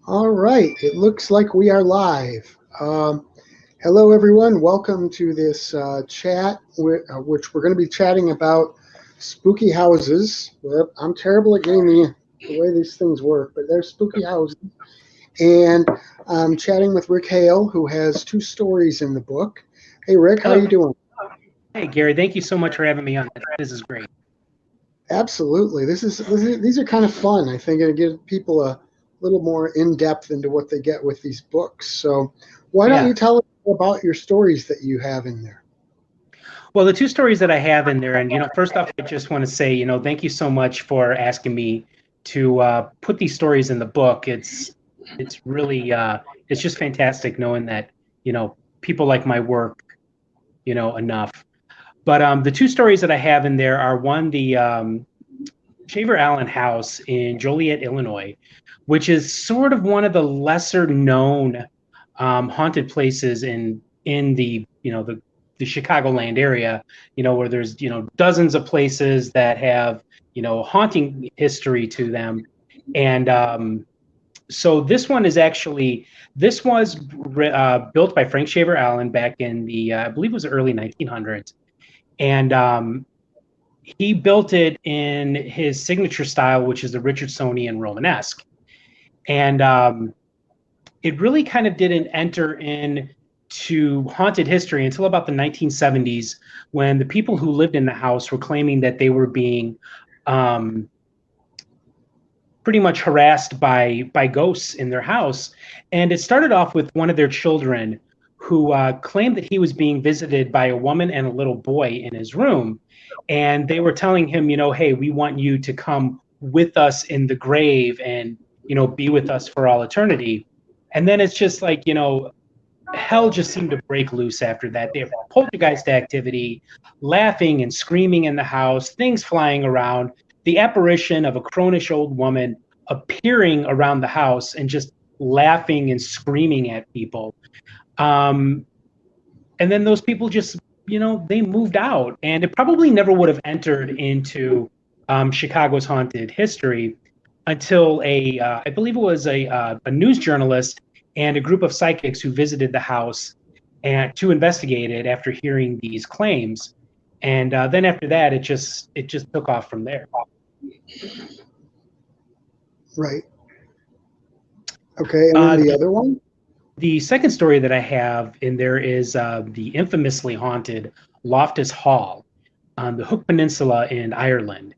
All right, it looks like we are live. Hello, everyone. Welcome to this chat, which we're going to be chatting about spooky houses. I'm terrible at getting the way these things work, but they're spooky houses. And I'm chatting with Rick Hale, who has two stories in the book. Hey, Rick, how are you Hello. doing? Hey, Gary. Thank you so much for having me on. This is great. Absolutely. These are kind of fun. I think it'll give people a little more in depth into what they get with these books. So, why don't you Yeah. tell us about your stories that you have in there? Well, the two stories that I have in there, and first off, I just want to say, thank you so much for asking me to put these stories in the book. It's really it's just fantastic knowing that people like my work, enough. But the two stories that I have in there are one, the Shaver Allen House in Joliet, Illinois, which is sort of one of the lesser known haunted places in the Chicagoland area, where there's dozens of places that have haunting history to them, and so this was built by Frank Shaver Allen back in the I believe it was the early 1900s, and he built it in his signature style, which is the Richardsonian Romanesque. And it really kind of didn't enter into haunted history until about the 1970s, when the people who lived in the house were claiming that they were being um, pretty much harassed by ghosts in their house. And it started off with one of their children who claimed that he was being visited by a woman and a little boy in his room. And they were telling him, hey, we want you to come with us in the grave and, be with us for all eternity. And then it's just like, hell just seemed to break loose after that. They have poltergeist activity, laughing and screaming in the house, things flying around, the apparition of a cronish old woman appearing around the house and just laughing and screaming at people. Um, and then those people just, they moved out, and it probably never would have entered into Chicago's haunted history until I believe it was a news journalist and a group of psychics who visited the house and to investigate it after hearing these claims. And then after that, it just took off from there. Right. Okay, and then Uh, the the, other one? the second story that I have in there is the infamously haunted Loftus Hall on the Hook Peninsula in Ireland.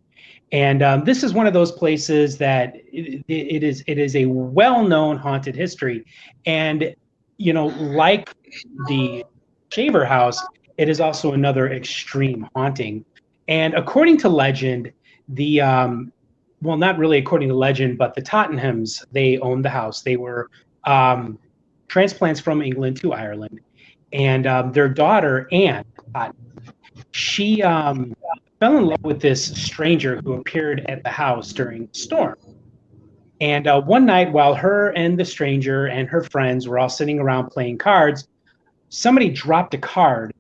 And this is one of those places that it is a well-known haunted history, and like the Shaver House, it is also another extreme haunting. And according to legend, the well, not really according to legend, but the Tottenhams, they owned the house. They were um, transplants from England to Ireland, and their daughter Anne Tottenham, she fell in love with this stranger who appeared at the house during the storm. And one night, while her and the stranger and her friends were all sitting around playing cards, somebody dropped a card,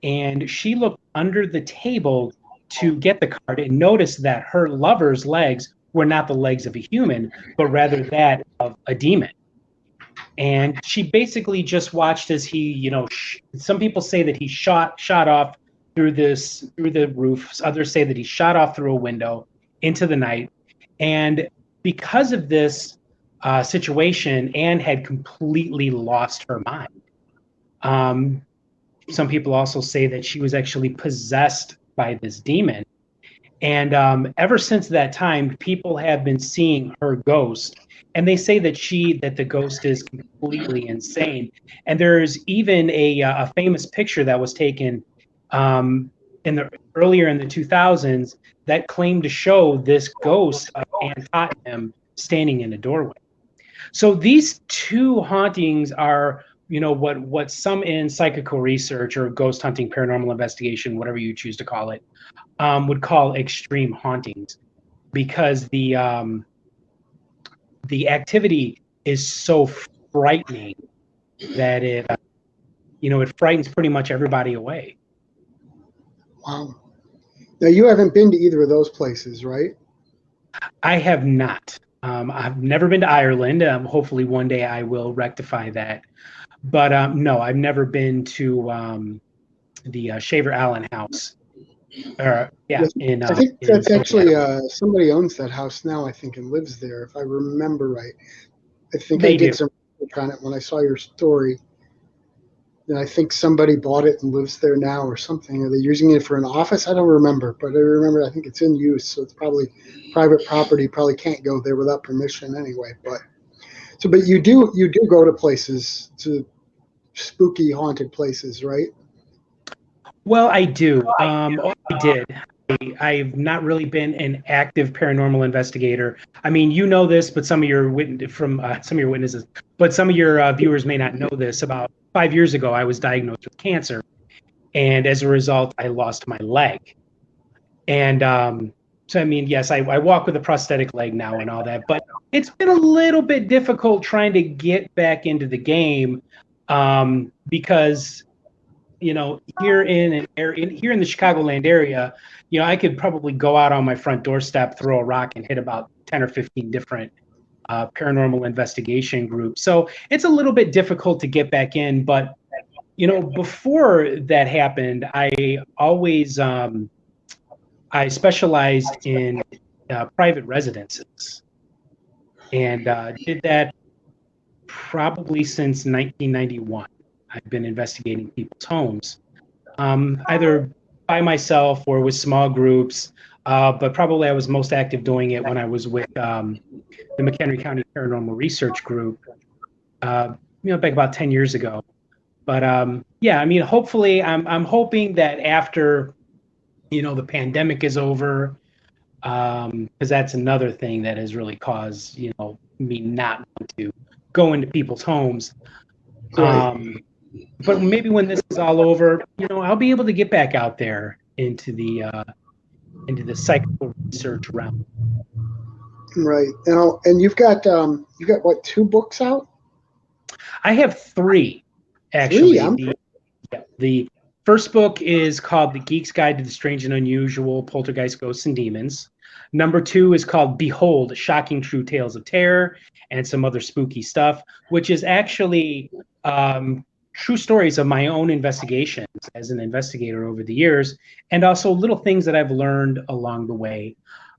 and she looked under the table to get the card and noticed that her lover's legs were not the legs of a human, but rather that of a demon. And she basically just watched as he, some people say that he shot off through the roof. Others say that he shot off through a window into the night. And because of this situation, Anne had completely lost her mind. Um, some people also say that she was actually possessed by this demon. And ever since that time, people have been seeing her ghost, and they say that the ghost is completely insane. And there's even a famous picture that was taken um, in the earlier in the 2000s that claimed to show this ghost of Anne Tottenham standing in a doorway. So these two hauntings are, what some in psychical research or ghost hunting, paranormal investigation, whatever you choose to call it, would call extreme hauntings, because the activity is so frightening that it frightens pretty much everybody away. Wow. Now, you haven't been to either of those places, right? I have not. I've never been to Ireland. Hopefully one day I will rectify that. But no, I've never been to the Shaver Allen house. Yeah, Yeah, I think in that's Kodiak. actually somebody owns that house now, I think, and lives there, if I remember right. I think I They did do. some research on it when I saw your story. And I think somebody bought it and lives there now or something. Are they using it for an office? I don't remember, but I remember I think it's in use, so it's probably private property. Probably can't go there without permission anyway. But you do go to places, to spooky haunted places, right? Well, I do. I did. I've not really been an active paranormal investigator. I mean, you know this, but some of your witnesses, but some of your viewers may not know this. About 5 years ago, I was diagnosed with cancer, and as a result, I lost my leg. And so, I mean, yes, I walk with a prosthetic leg now and all that, but it's been a little bit difficult trying to get back into the game because here here in the Chicagoland area, I could probably go out on my front doorstep, throw a rock, and hit about 10 or 15 different paranormal investigation groups. So it's a little bit difficult to get back in. But before that happened, I specialized in private residences and did that probably since 1991. I've been investigating people's homes, either by myself or with small groups. But probably I was most active doing it when I was with the McHenry County Paranormal Research Group, back about 10 years ago. But yeah, I mean, hopefully, I'm hoping that after the pandemic is over, because that's another thing that has really caused me not want to go into people's homes. Right. But maybe when this is all over, I'll be able to get back out there into the psychical research realm. Right. And you've got what, two books out? I have three, Three. actually. The first book is called The Geek's Guide to the Strange and Unusual, Poltergeist, Ghosts, and Demons. Number two is called Behold, Shocking True Tales of Terror and some other spooky stuff, which is actually true stories of my own investigations as an investigator over the years, and also little things that I've learned along the way.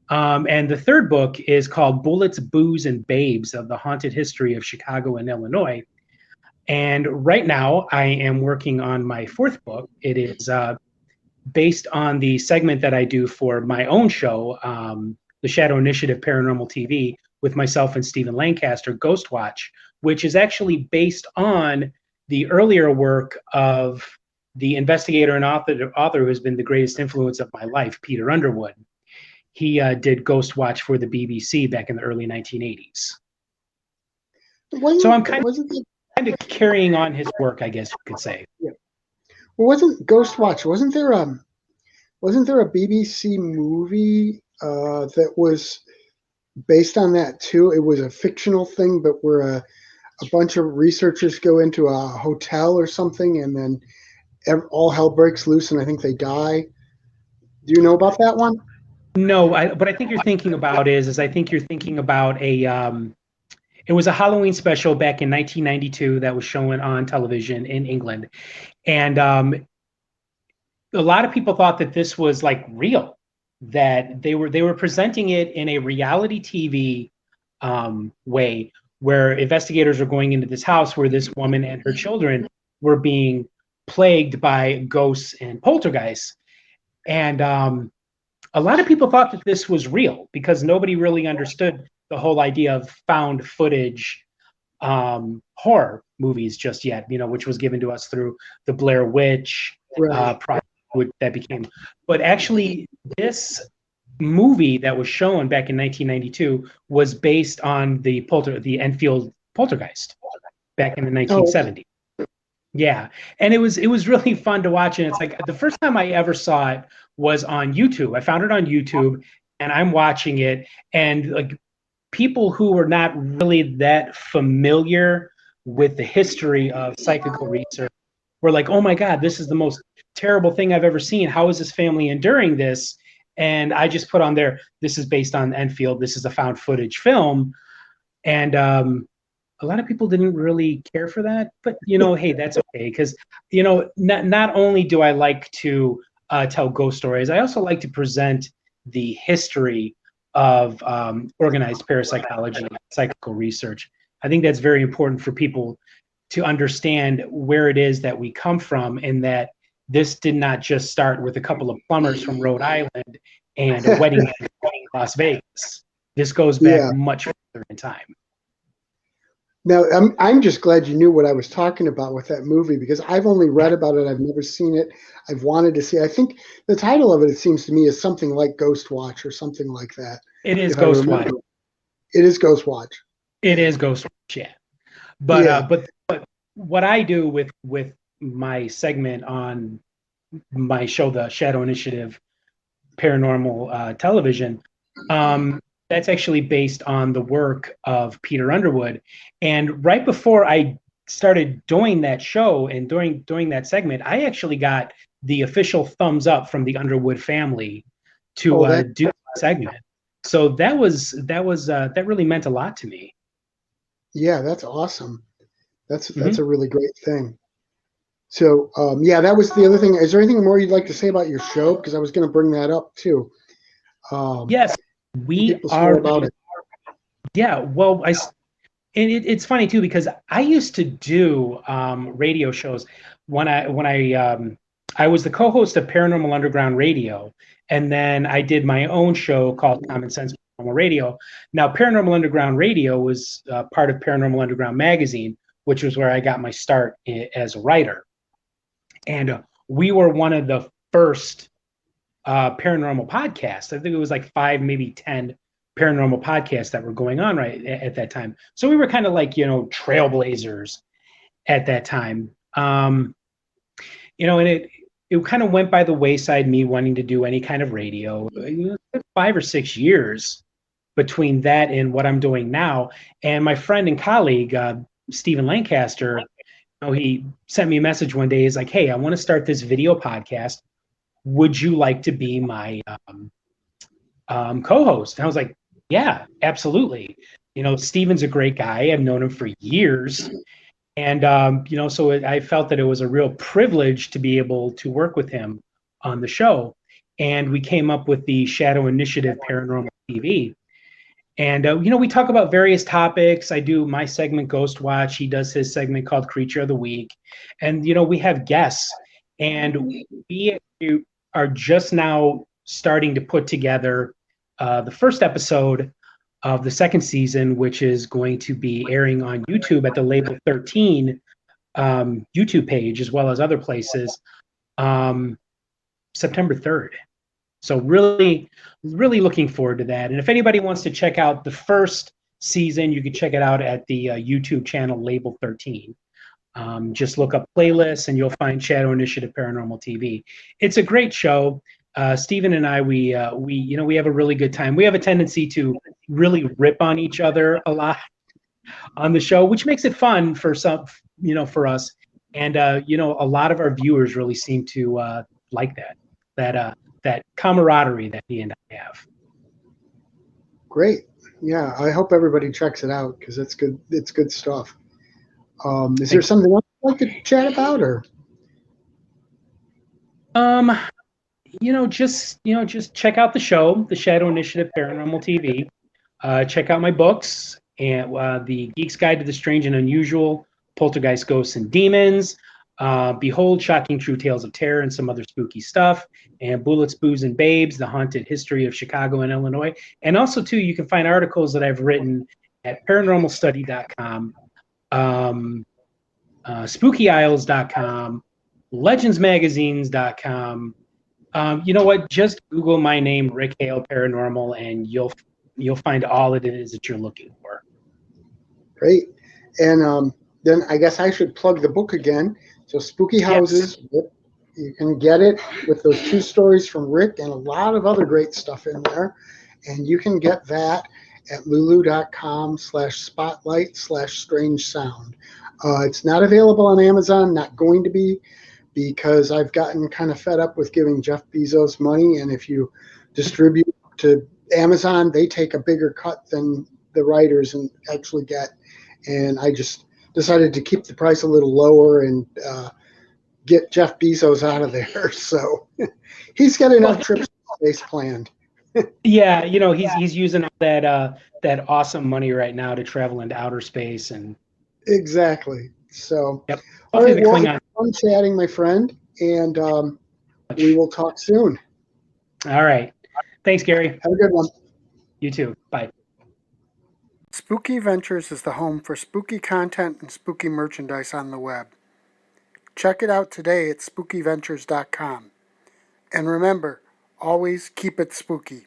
And the third book is called Bullets, Booze, and Babes of the Haunted History of Chicago and Illinois. And right now, I am working on my fourth book. It is based on the segment that I do for my own show, the Shadow Initiative Paranormal TV, with myself and Stephen Lancaster, Ghost Watch, which is actually based on the earlier work of the investigator and author who has been the greatest influence of my life, Peter Underwood. He did Ghost Watch for the BBC back in the early 1980s. So I'm kind of carrying on his work, I guess you could say. Yeah. Well, wasn't Ghostwatch? Wasn't there a BBC movie that was based on that too? It was a fictional thing, but where a bunch of researchers go into a hotel or something, and then all hell breaks loose, and I think they die. Do you know about that one? No, what I think you're thinking about is I think you're thinking about it was a Halloween special back in 1992 that was shown on television in England. And a lot of people thought that this was like real, that they were presenting it in a reality TV way, where investigators are going into this house where this woman and her children were being plagued by ghosts and poltergeists. And a lot of people thought that this was real because nobody really understood the whole idea of found footage horror movies just yet, which was given to us through the Blair Witch project that became. But actually, this movie that was shown back in 1992 was based on the Enfield poltergeist back in the 1970s. Yeah, and it was really fun to watch, and it's like the first time I ever saw it was on YouTube. I found it on YouTube, and I'm watching it, and like people who were not really that familiar with the history of psychical research were like, "Oh my God, this is the most terrible thing I've ever seen. How is this family enduring this?" And I just put on there, this is based on Enfield. This is a found footage film. And a lot of people didn't really care for that. But, hey, that's okay. Because, not only do I like to tell ghost stories, I also like to present the history of organized parapsychology and psychical research. I think that's very important for people to understand where it is that we come from, and that this did not just start with a couple of plumbers from Rhode Island and a wedding in Las Vegas. This goes back much further in time. Now, I'm just glad you knew what I was talking about with that movie, because I've only read about it. I've never seen it. I've wanted to see it. I think the title of it seems to me, is something like Ghost Watch or something like that. It is Ghost Watch. It is Ghost Watch. It is Ghost Watch, yeah. But what I do with my segment on my show, the Shadow Initiative Paranormal Television, that's actually based on the work of Peter Underwood. And right before I started doing that show and during that segment, I actually got the official thumbs up from the Underwood family to do the segment. So that really meant a lot to me. Yeah, that's awesome. That's a really great thing. So that was the other thing. Is there anything more you'd like to say about your show? Because I was going to bring that up too. Yes, we are about it. Yeah, well, it's funny too, because I used to do radio shows when I was the co-host of Paranormal Underground Radio, and then I did my own show called Common Sense Paranormal Radio. Now, Paranormal Underground Radio was part of Paranormal Underground Magazine, which was where I got my start as a writer. And we were one of the first paranormal podcasts. I think it was like 5, maybe 10 paranormal podcasts that were going on right at that time. So we were kind of like, trailblazers at that time. And it kind of went by the wayside, me wanting to do any kind of radio. 5 or 6 years between that and what I'm doing now. And my friend and colleague, Stephen Lancaster, he sent me a message one day. He's like, hey, I want to start this video podcast. Would you like to be my co-host? And I was like, yeah, absolutely. Stephen's a great guy. I've known him for years. And, so I felt that it was a real privilege to be able to work with him on the show. And we came up with the Shadow Initiative Paranormal TV. And, we talk about various topics. I do my segment, Ghost Watch. He does his segment called Creature of the Week. And, we have guests. And we are just now starting to put together the first episode of the second season, which is going to be airing on YouTube at the Label 13 YouTube page, as well as other places, September 3rd. So really, really looking forward to that. And if anybody wants to check out the first season, you can check it out at the YouTube channel Label 13. Just look up playlists and you'll find Shadow Initiative Paranormal TV. It's a great show. Stephen and I, we have a really good time. We have a tendency to really rip on each other a lot on the show, which makes it fun for some, for us. And, a lot of our viewers really seem to like that camaraderie that he and I have. Great. Yeah, I hope everybody checks it out, because it's good. It's good stuff. Is there something else you'd like to chat about, or? Just check out the show, the Shadow Initiative Paranormal TV. Check out my books, and the Geek's Guide to the Strange and Unusual, Poltergeist, Ghosts, and Demons. Behold, Shocking True Tales of Terror and Some Other Spooky Stuff, and Bullets, Booze, and Babes, The Haunted History of Chicago and Illinois. And also, too, you can find articles that I've written at paranormalstudy.com, spookyisles.com, legendsmagazines.com. You know what? Just Google my name, Rick Hale Paranormal, and you'll find all it is that you're looking for. Great. And then I guess I should plug the book again. So Spooky Houses, yes. You can get it with those 2 stories from Rick and a lot of other great stuff in there. And you can get that at lulu.com/spotlight/strange sound. It's not available on Amazon, not going to be, because I've gotten kind of fed up with giving Jeff Bezos money. And if you distribute to Amazon, they take a bigger cut than the writers and actually get. And I just decided to keep the price a little lower and get Jeff Bezos out of there. So he's got enough trips to space planned. Yeah, you know, he's using all that awesome money right now to travel into outer space and Exactly. So, yep. all Hopefully right. the Well, Klingon. fun chatting, my friend, and we will talk soon. All right. Thanks, Gary. Have a good one. You too. Bye. Spooky Ventures is the home for spooky content and spooky merchandise on the web. Check it out today at spookyventures.com. And remember, always keep it spooky.